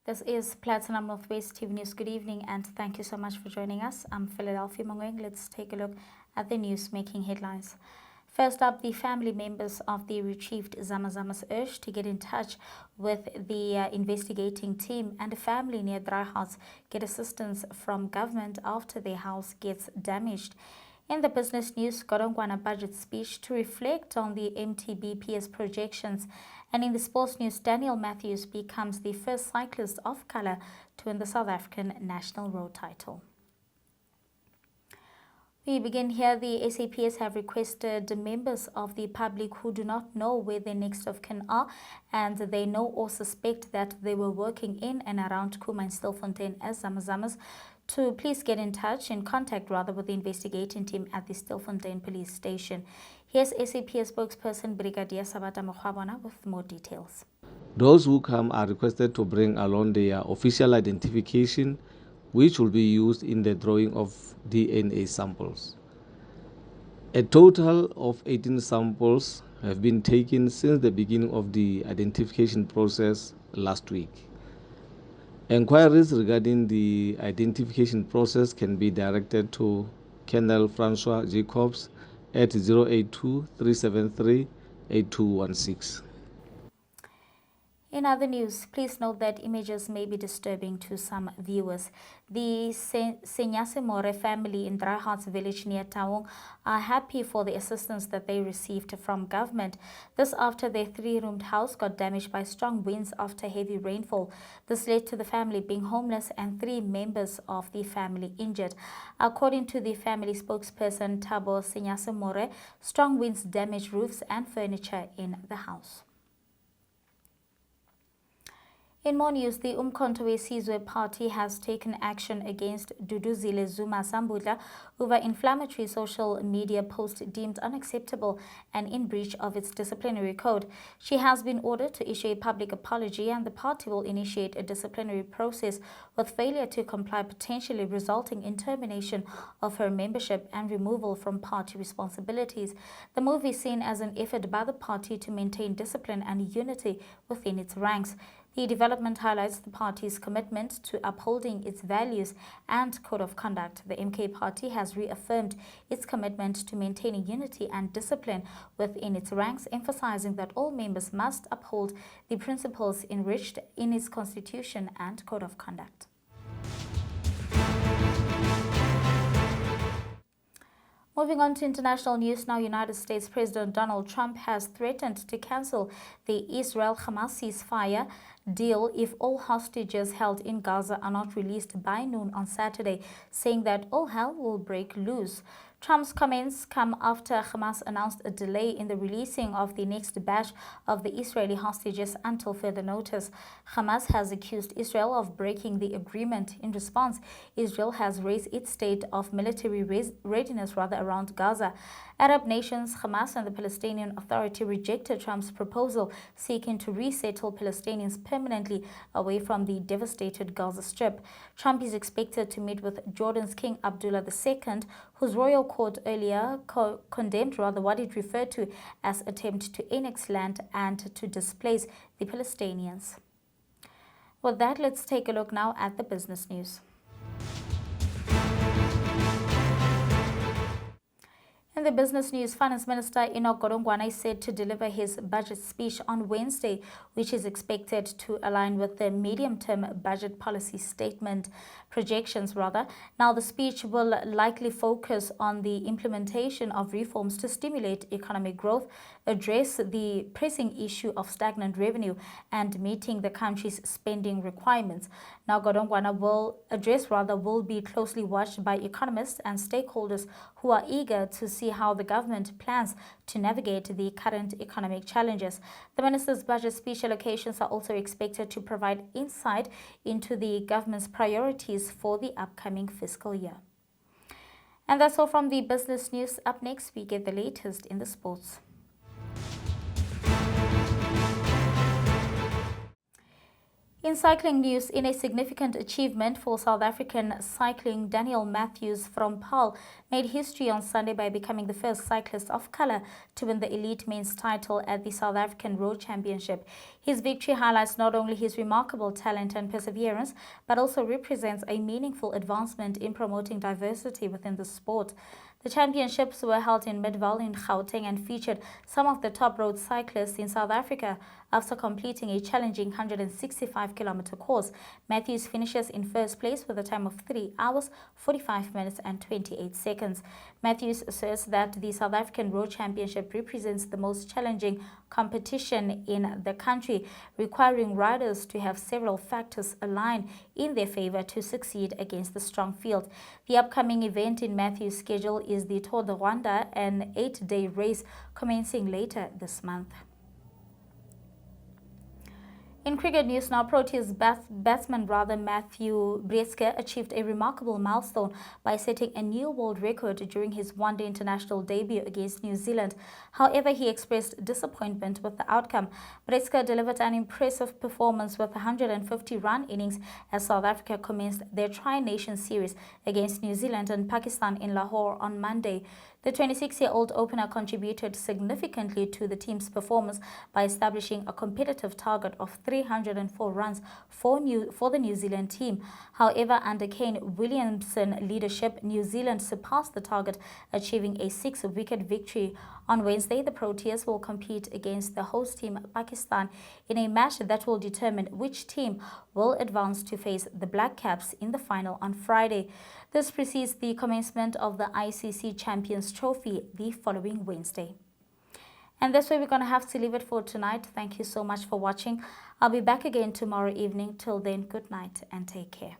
This is Platinum Northwest TV News. Good evening and thank you so much for joining us. I'm Philadelphia Mangoeng. Let's take a look at the news making headlines. First up, the family members of the retrieved Zamazamas urged to get in touch with the investigating team, and a family near Draaihouse get assistance from government after their house gets damaged. In the business news, Godongwana budget speech to reflect on the MTBP's projections. And in the sports news, Daniyal Matthews becomes the first cyclist of color to win the South African national road title. We begin here. The SAPS have requested members of the public who do not know where their next of kin are and they know or suspect that they were working in and around Kuma and Stilfontein as Zamazamas to please get in touch, in contact rather, with the investigating team at the Stilfontein police station. Here's SAPS spokesperson Brigadier Sabata Mokgwabona with more details. Those who come are requested to bring along their official identification, which will be used in the drawing of DNA samples. A total of 18 samples have been taken since the beginning of the identification process last week. Enquiries regarding the identification process can be directed to Colonel Francois Jacobs at 082-373-8216. In other news, please note that images may be disturbing to some viewers. The Senyase More family in Draaihouse village near Taung are happy for the assistance that they received from government. This after their 3-roomed house got damaged by strong winds after heavy rainfall. This led to the family being homeless and 3 members of the family injured. According to the family spokesperson Thabo Senyase More, strong winds damaged roofs and furniture in the house. In more news, the Umkhonto weSizwe Party has taken action against Duduzile Zuma Sambudla over inflammatory social media posts deemed unacceptable and in breach of its disciplinary code. She has been ordered to issue a public apology, and the party will initiate a disciplinary process with failure to comply potentially resulting in termination of her membership and removal from party responsibilities. The move is seen as an effort by the party to maintain discipline and unity within its ranks. The development highlights the party's commitment to upholding its values and code of conduct. The MK party has reaffirmed its commitment to maintaining unity and discipline within its ranks, emphasizing that all members must uphold the principles enriched in its constitution and code of conduct. Moving on to international news now, United States President Donald Trump has threatened to cancel the Israel-Hamas ceasefire deal if all hostages held in Gaza are not released by noon on Saturday, saying that all hell will break loose. Trump's comments come after Hamas announced a delay in the releasing of the next batch of the Israeli hostages until further notice. Hamas has accused Israel of breaking the agreement. In response, Israel has raised its state of military readiness around Gaza. Arab nations, Hamas and the Palestinian Authority rejected Trump's proposal seeking to resettle Palestinians permanently away from the devastated Gaza Strip. Trump is expected to meet with Jordan's King Abdullah II, whose royal court earlier condemned what it referred to as attempt to annex land and to displace the Palestinians. With that, let's take a look now at the business news. In the business news, Finance Minister Enoch Godongwana is said to deliver his budget speech on Wednesday, which is expected to align with the medium-term budget policy statement projections. Now, the speech will likely focus on the implementation of reforms to stimulate economic growth, address the pressing issue of stagnant revenue, and meeting the country's spending requirements. Now, Godongwana will be closely watched by economists and stakeholders who are eager to see how the government plans to navigate the current economic challenges. The minister's budget speech allocations are also expected to provide insight into the government's priorities for the upcoming fiscal year. And that's all from the business news. Up next, we get the latest in the sports. In cycling news, in a significant achievement for South African cycling, Daniyal Matthews from Paarl made history on Sunday by becoming the first cyclist of color to win the elite men's title at the South African Road Championship. His victory highlights not only his remarkable talent and perseverance, but also represents a meaningful advancement in promoting diversity within the sport. The championships were held in Midvaal in Gauteng and featured some of the top road cyclists in South Africa. After completing a challenging 165-kilometer course, Matthews finishes in first place with a time of 3 hours, 45 minutes and 28 seconds. Matthews says that the South African Road Championship represents the most challenging competition in the country, requiring riders to have several factors align in their favor to succeed against the strong field. The upcoming event in Matthews' schedule is the Tour de Rwanda, an 8-day race commencing later this month. In cricket news now, Proteas batsman Matthew Breetzke achieved a remarkable milestone by setting a new world record during his one-day international debut against New Zealand. However, he expressed disappointment with the outcome. Breetzke delivered an impressive performance with a 150-run innings as South Africa commenced their Tri-Nation series against New Zealand and Pakistan in Lahore on Monday. The 26-year-old opener contributed significantly to the team's performance by establishing a competitive target of 304 runs for the New Zealand team. However, under Kane Williamson leadership, New Zealand surpassed the target, achieving a 6-wicket victory. On Wednesday, the Proteas will compete against the host team Pakistan in a match that will determine which team will advance to face the Black Caps in the final on Friday. This precedes the commencement of the ICC Champions Trophy the following Wednesday. And that's where we're going to have to leave it for tonight. Thank you so much for watching. I'll be back again tomorrow evening. Till then, good night and take care.